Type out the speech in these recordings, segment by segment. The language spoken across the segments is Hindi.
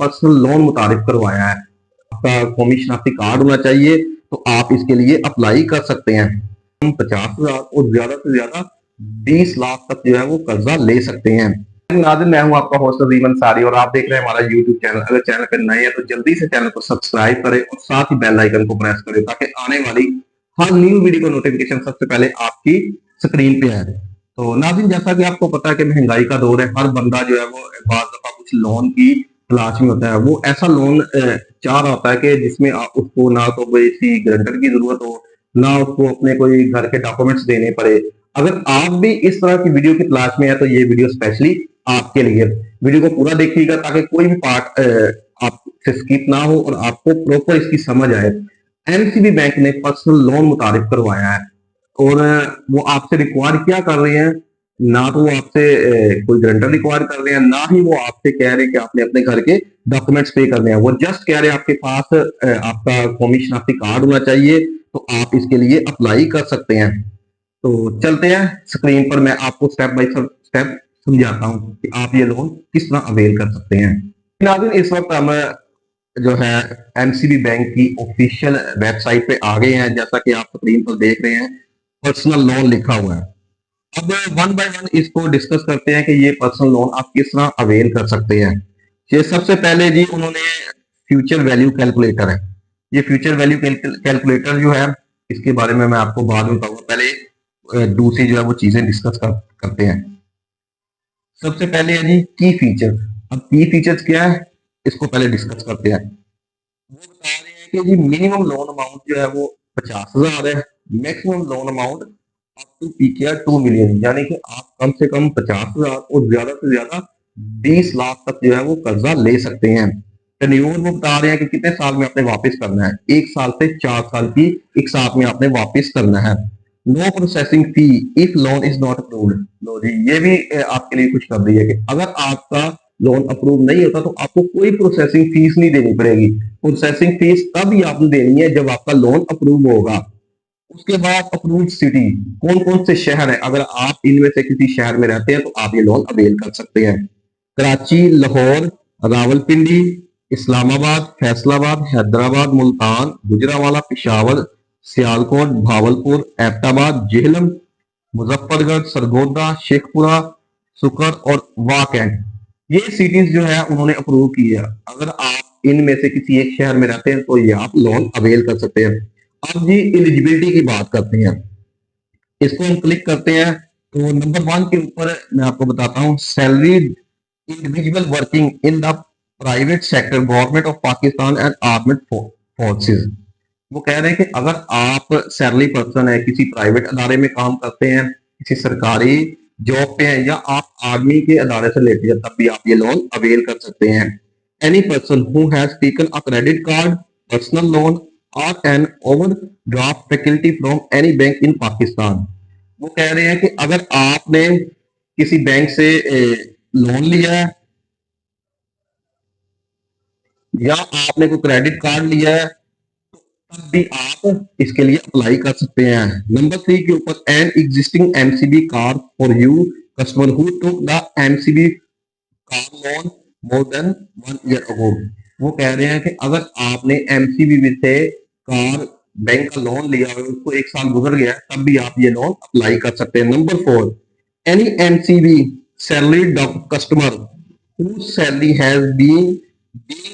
पर्सनल लोन मुतारिफ करवाया है, आपका कौमी शनाख्ती कार्ड होना चाहिए, तो आप इसके लिए अप्लाई कर सकते हैं। हम 50,000 और ज्यादा से ज्यादा 20 लाख तक जो है वो कर्जा ले सकते हैं। नाज़िम, मैं हूं आपका होस्ट अजीम अंसारी और आप देख रहे हैं हमारा यूट्यूब चैनल। अगर चैनल पर नए हैं तो जल्दी से चैनल को सब्सक्राइब करें और साथ ही बेल आइकन को प्रेस करें ताकि आने वाली हर न्यू वीडियो का नोटिफिकेशन सबसे पहले आपकी स्क्रीन पे आए। तो नाज़िम, जैसा कि आपको पता है कि महंगाई का दौर है, हर बंदा जो है वो बाज़ दफा कुछ लोन की तलाश में होता है। वो ऐसा लोन चाह रहा होता है कि जिसमें उसको ना तो किसी गारंटर की जरूरत हो, ना उसको अपने कोई घर के डॉक्यूमेंट्स देने पड़े। अगर आप भी इस तरह की वीडियो की तलाश में है तो ये वीडियो स्पेशली आपके लिए। वीडियो को पूरा देखिएगा ताकि कोई भी पार्ट आपसे स्किप ना हो और आपको प्रॉपर इसकी समझ आए। एमसीबी बैंक ने पर्सनल लोन मुतारिफ करवाया है और वो आपसे रिक्वायर क्या कर रहे हैं, ना तो वो आपसे कोई गारंटर रिक्वायर कर रहे हैं, ना ही वो आपसे कह रहे हैं कि आपने अपने घर के डॉक्यूमेंट्स पे करने हैं। वो जस्ट कह रहे हैं आपके पास आपका कौमी शनाख्ती कार्ड होना चाहिए, तो आप इसके लिए अप्लाई कर सकते हैं। तो चलते हैं स्क्रीन पर, मैं आपको स्टेप बाय स्टेप समझाता हूँ कि आप ये लोन किस तरह अवेल कर सकते हैं। नाज़रीन, इस वक्त हम जो है एमसीबी बैंक की ऑफिशियल वेबसाइट पे आ गए हैं। जैसा कि आप स्क्रीन पर देख रहे हैं, पर्सनल लोन लिखा हुआ है। अब वन बाय वन इसको डिस्कस करते हैं कि ये पर्सनल लोन आप किस तरह अवेल कर सकते हैं। ये सबसे पहले जी उन्होंने फ्यूचर वैल्यू कैलकुलेटर है। ये फ्यूचर वैल्यू कैलकुलेटर जो है, इसके बारे में मैं आपको बाद में बताऊंगा। पहले दूसरी जो है वो चीजें डिस्कस करते हैं। सबसे पहले है जी की फीचर। अब की फीचर्स क्या है, इसको पहले डिस्कस करते हैं। वो बता रहे हैं कि जी मिनिमम लोन अमाउंट जो है वो 50,000 है, maximum loan amount up to PKR 2 million, यानी कि आप कम से कम 50,000 और ज्यादा से ज्यादा 20 लाख तक जो है वो कर्जा ले सकते हैं। टेन्योर वो बता रहे हैं कि कितने साल में आपने वापस करना है, 1 साल से 4 साल की एक साथ में आपने वापस करना है। No processing fee if loan is not approved. लो जी, ये भी आपके लिए खुशखबरी है कि अगर आपका लोन अप्रूव नहीं होता तो आपको कोई प्रोसेसिंग फीस नहीं देनी पड़ेगी। प्रोसेसिंग फीस तब ही आपने देनी है जब आपका लोन अप्रूव होगा। उसके बाद अप्रूव सिटी, कौन कौन से शहर है, अगर आप इनमें से किसी शहर में रहते हैं तो आप ये लोन अवेल कर सकते हैं। कराची, लाहौर, रावलपिंडी, इस्लामाबाद, फैसलाबाद, हैदराबाद, मुल्तान, गुजरावाला, पिशावर, सियालकोट, भावलपुर, एबटाबाद, जेहलम, मुजफ्फरगढ़, सरगोदा, शेखपुरा, सुकर और वाकैंट, ये सिटीज जो है उन्होंने अप्रूव की है। अगर आप इनमें से किसी एक शहर में रहते हैं तो ये आप लोन अवेल कर सकते हैं। अब जी एलिजिबिलिटी की बात करते हैं। इसको हम क्लिक करते हैं तो नंबर 1 के ऊपर मैं आपको बताता हूँ, salary individual working in the private sector government of Pakistan and armed forces. वो कह रहे हैं कि अगर आप सैलरी पर्सन है, किसी प्राइवेट अदारे में काम करते हैं, किसी सरकारी जॉब पे हैं, या आप आर्मी के अदारे से रिलेटेड है, तब भी आप ये लोन अवेल कर सकते हैं। Any person who has taken a credit card, personal loan और an overdraft facility from any bank in Pakistan. वो कह रहे हैं कि अगर आपने किसी बैंक से लोन लिया है या आपने कोई क्रेडिट कार्ड लिया है, तब भी आप इसके लिए अप्लाई कर सकते हैं। नंबर 3 के ऊपर, an existing MCB car for you customer who took the MCB car loan more than 1 year ago. वो कह रहे हैं कि अगर आपने एमसीबी से कार बैंक का लोन लिया है, उसको 1 साल गुजर गया है, तब भी आप ये लोन अप्लाई कर सकते हैं। Number 4, any MCB salary customer whose salary has been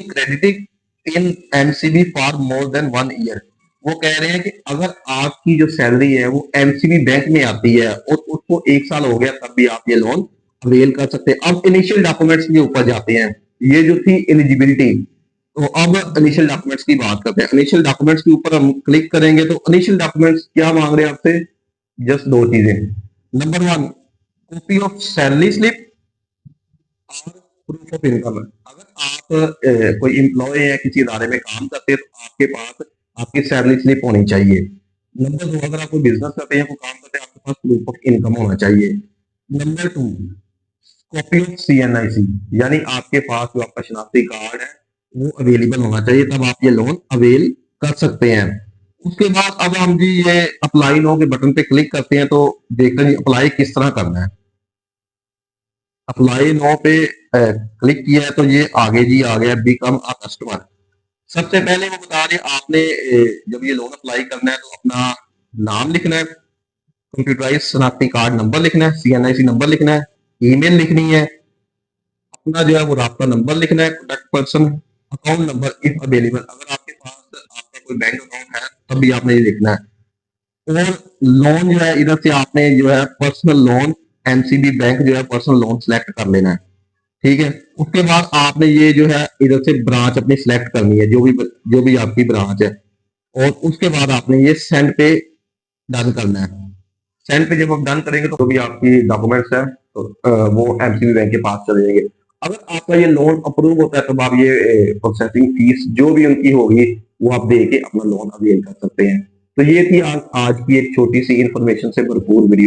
credited in MCB for more than 1 year। वो कह रहे हैं कि अगर आपकी जो सैलरी है वो एमसीबी बैंक में आती है और उसको 1 साल हो गया, तब भी आप ये लोन अवेल कर सकते हैं। अब इनिशियल डॉक्यूमेंट्स के ऊपर जाते हैं। ये जो थी एलिजिबिलिटी, तो अब इनिशियल डॉक्यूमेंट्स की बात करते हैं। इनिशियल डॉक्यूमेंट्स के ऊपर हम क्लिक करेंगे तो इनिशियल डॉक्यूमेंट्स क्या मांग रहे हैं आपसे, जस्ट 2 चीजें। Number 1, copy of salary slip और प्रूफ ऑफ इनकम है। अगर आप कोई एम्प्लॉय है, किसी इदारे में काम करते हैं, तो आपके पास आपकी सैलरी स्लिप होनी चाहिए। नंबर 2, अगर आप कोई बिजनेस करते हैं, कोई काम करते हैं, आपके पास प्रूफ ऑफ इनकम होना चाहिए। नंबर 2, कॉपी ऑफ सीएनआईसी, यानी आपके पास जो आपका शनाख्ती कार्ड है वो अवेलेबल होना चाहिए, तब आप ये लोन अवेल कर सकते हैं। उसके बाद अब हम जी ये अप्लाई नो के बटन पे क्लिक करते हैं तो देखते हैं अप्लाई किस तरह करना है। अप्लाई नो पे क्लिक किया है तो ये आगे जी आ गया बिकम अ कस्टमर। सबसे पहले वो बता रहे आपने जब ये लोन अप्लाई करना है तो अपना नाम लिखना है, कंप्यूटराइज शनाख्ती कार्ड नंबर लिखना है, CNIC नंबर लिखना है, ईमेल लिखनी है, अपना जो है वो राब्ता नंबर लिखना है, contact person, account number if available, अगर आपके पास आपका कोई बैंक अकाउंट है तब भी आपने ये लिखना है। और लोन जो है इधर से आपने जो है पर्सनल लोन, NCB बैंक जो है पर्सनल लोन सेलेक्ट कर लेना है। ठीक है, उसके बाद आपने ये जो है इधर से ब्रांच अपनी सिलेक्ट करनी है, जो भी आपकी ब्रांच है, और उसके बाद आपने ये सेंड पे डन करना है। सेंड पे जब आप डन करेंगे तो जो भी आपकी डॉक्यूमेंट्स है तो वो MCB बैंक के पास चले जाएंगे। अगर आपका ये लोन अप्रूव होता है तब आप ये प्रोसेसिंग फीस जो भी उनकी होगी वो आप दे के अपना लोन अवेल कर सकते हैं। तो ये थी आज की एक छोटी सी इंफॉर्मेशन से भरपूर वीडियो।